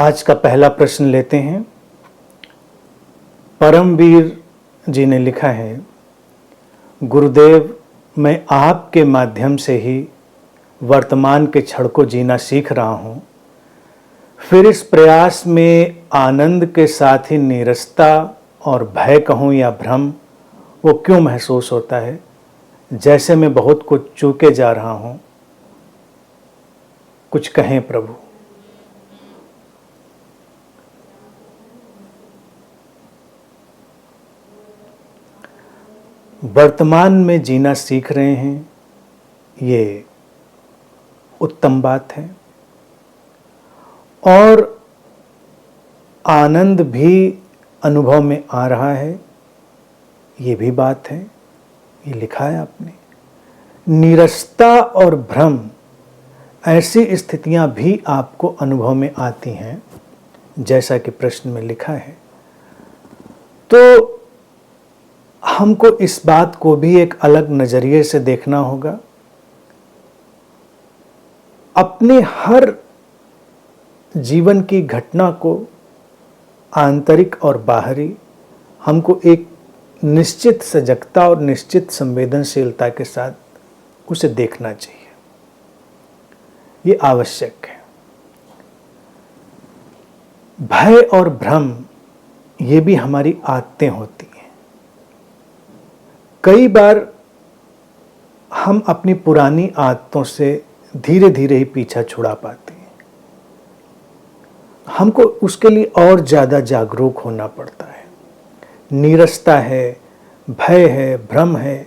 आज का पहला प्रश्न लेते हैं। परमवीर जी ने लिखा है, गुरुदेव, मैं आपके माध्यम से ही वर्तमान के क्षण को जीना सीख रहा हूँ। फिर इस प्रयास में आनंद के साथ ही नीरसता और भय कहूँ या भ्रम, वो क्यों महसूस होता है? जैसे मैं बहुत कुछ चूके जा रहा हूँ। कुछ कहें प्रभु। वर्तमान में जीना सीख रहे हैं, ये उत्तम बात है। और आनंद भी अनुभव में आ रहा है, ये भी बात है। ये लिखा है आपने। नीरसता और भ्रम, ऐसी स्थितियां भी आपको अनुभव में आती हैं, जैसा कि प्रश्न में लिखा है। तो हमको इस बात को भी एक अलग नजरिए से देखना होगा। अपने हर जीवन की घटना को, आंतरिक और बाहरी, हमको एक निश्चित सजगता और निश्चित संवेदनशीलता के साथ उसे देखना चाहिए। ये आवश्यक है। भय और भ्रम, ये भी हमारी आदतें होती हैं। कई बार हम अपनी पुरानी आदतों से धीरे धीरे ही पीछा छुड़ा पाते हैं। हमको उसके लिए और ज़्यादा जागरूक होना पड़ता है। नीरसता है, भय है, भ्रम है।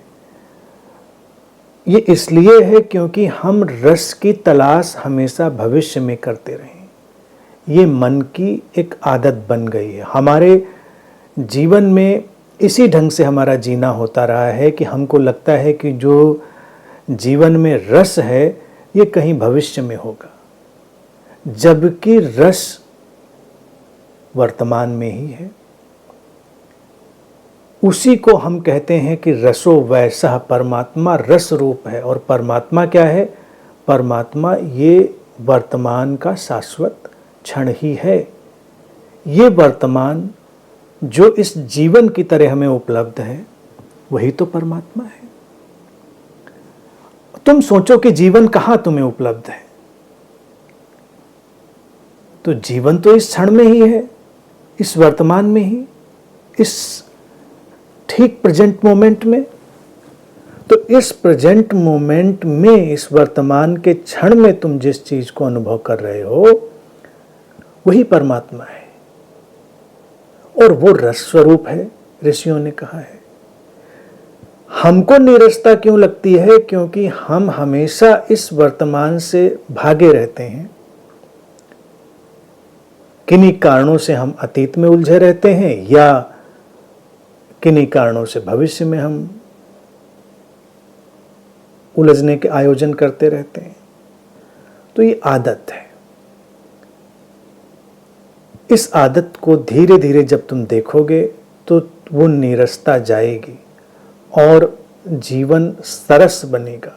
ये इसलिए है क्योंकि हम रस की तलाश हमेशा भविष्य में करते रहे। ये मन की एक आदत बन गई है। हमारे जीवन में इसी ढंग से हमारा जीना होता रहा है कि हमको लगता है कि जो जीवन में रस है, ये कहीं भविष्य में होगा, जबकि रस वर्तमान में ही है। उसी को हम कहते हैं कि रसो वैसा परमात्मा रस रूप है। और परमात्मा क्या है? परमात्मा ये वर्तमान का शाश्वत क्षण ही है। ये वर्तमान जो इस जीवन की तरह हमें उपलब्ध है, वही तो परमात्मा है। तुम सोचो कि जीवन कहाँ तुम्हें उपलब्ध है? तो जीवन तो इस क्षण में ही है, इस वर्तमान में ही, इस ठीक प्रेजेंट मोमेंट में। तो इस प्रेजेंट मोमेंट में, इस वर्तमान के क्षण में तुम जिस चीज को अनुभव कर रहे हो, वही परमात्मा है। और वो रस स्वरूप है, ऋषियों ने कहा है। हमको नीरसता क्यों लगती है? क्योंकि हम हमेशा इस वर्तमान से भागे रहते हैं। किन्हीं कारणों से हम अतीत में उलझे रहते हैं, या किन्हीं कारणों से भविष्य में हम उलझने के आयोजन करते रहते हैं। तो ये आदत है। इस आदत को धीरे धीरे जब तुम देखोगे तो वो नीरसता जाएगी और जीवन सरस बनेगा।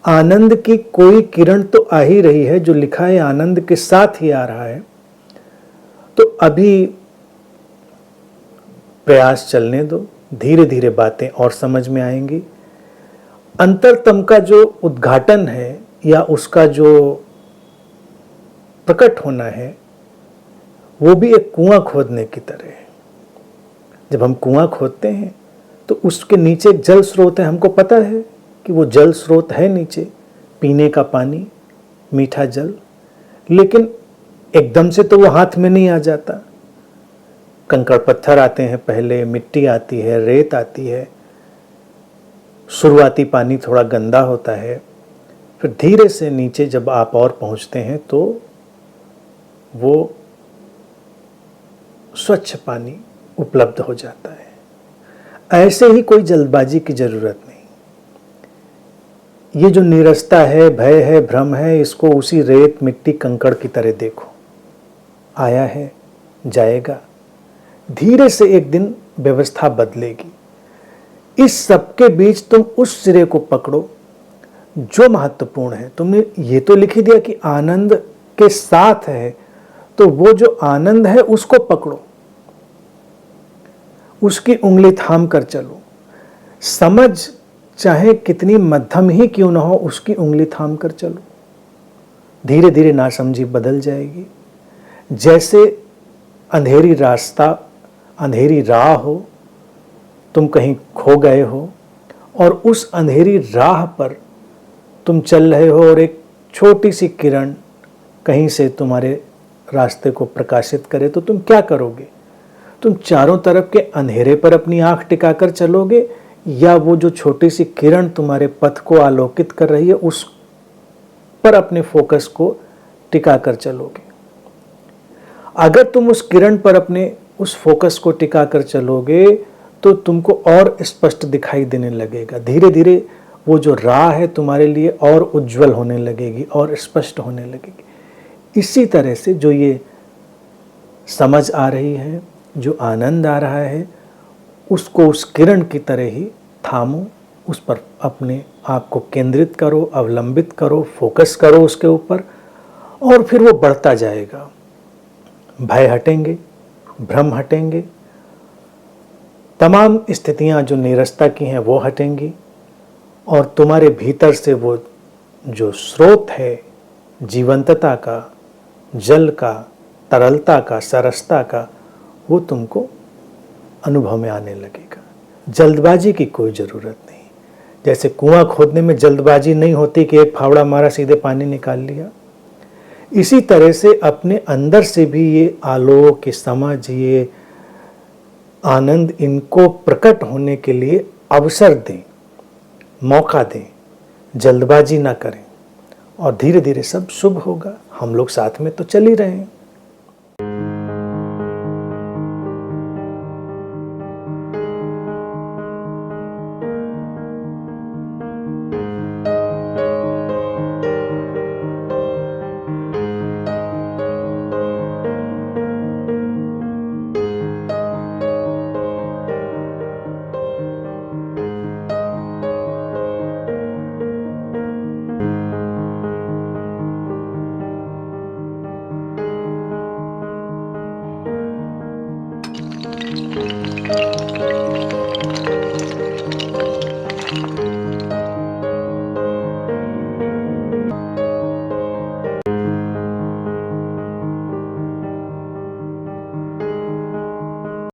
आनंद की कोई किरण तो आ ही रही है, जो लिखा है आनंद के साथ ही आ रहा है। तो अभी प्रयास चलने दो, धीरे धीरे बातें और समझ में आएंगी। अंतरतम का जो उद्घाटन है या उसका जो प्रकट होना है, वो भी एक कुआं खोदने की तरह है। जब हम कुआं खोदते हैं तो उसके नीचे एक जल स्रोत है। हमको पता है कि वो जल स्रोत है नीचे, पीने का पानी, मीठा जल। लेकिन एकदम से तो वो हाथ में नहीं आ जाता। कंकड़ पत्थर आते हैं, पहले मिट्टी आती है, रेत आती है। शुरुआती पानी थोड़ा गंदा होता है, फिर धीरे से नीचे जब आप और पहुंचते हैं तो वो स्वच्छ पानी उपलब्ध हो जाता है। ऐसे ही कोई जल्दबाजी की जरूरत नहीं। ये जो नीरसता है, भय है, भ्रम है, इसको उसी रेत, मिट्टी, कंकड़ की तरह देखो। आया है, जाएगा। धीरे से एक दिन व्यवस्था बदलेगी। इस सब के बीच तुम उस सिरे को पकड़ो जो महत्वपूर्ण है। तुमने ये तो लिख ही दिया कि आनंद के साथ है, तो वो जो आनंद है उसको पकड़ो, उसकी उंगली थाम कर चलो। समझ चाहे कितनी मध्यम ही क्यों ना हो, उसकी उंगली थाम कर चलो। धीरे धीरे नासमझी बदल जाएगी। जैसे अंधेरी रास्ता, अंधेरी राह हो, तुम कहीं खो गए हो और उस अंधेरी राह पर तुम चल रहे हो और एक छोटी सी किरण कहीं से तुम्हारे रास्ते को प्रकाशित करे, तो तुम क्या करोगे? तुम चारों तरफ के अंधेरे पर अपनी आंख टिकाकर चलोगे या वो जो छोटी सी किरण तुम्हारे पथ को आलोकित कर रही है उस पर अपने फोकस को टिकाकर चलोगे? अगर तुम उस किरण पर अपने उस फोकस को टिकाकर चलोगे तो तुमको और स्पष्ट दिखाई देने लगेगा। धीरे धीरे वो जो राह है तुम्हारे लिए और उज्जवल होने लगेगी और स्पष्ट होने लगेगी। इसी तरह से जो ये समझ आ रही है, जो आनंद आ रहा है, उसको उस किरण की तरह ही थामो, उस पर अपने आप को केंद्रित करो, अवलंबित करो, फोकस करो उसके ऊपर, और फिर वो बढ़ता जाएगा। भय हटेंगे, भ्रम हटेंगे, तमाम स्थितियां जो नीरसता की हैं वो हटेंगी और तुम्हारे भीतर से वो जो स्रोत है जीवंतता का, जल का, तरलता का, सरसता का, वो तुमको अनुभव में आने लगेगा। जल्दबाजी की कोई ज़रूरत नहीं। जैसे कुआं खोदने में जल्दबाजी नहीं होती कि एक फावड़ा मारा सीधे पानी निकाल लिया, इसी तरह से अपने अंदर से भी ये आलोक, ये समझ, ये आनंद, इनको प्रकट होने के लिए अवसर दें, मौका दें, जल्दबाजी ना करें और धीरे धीरे सब शुभ होगा। हम लोग साथ में तो चल ही रहे हैं।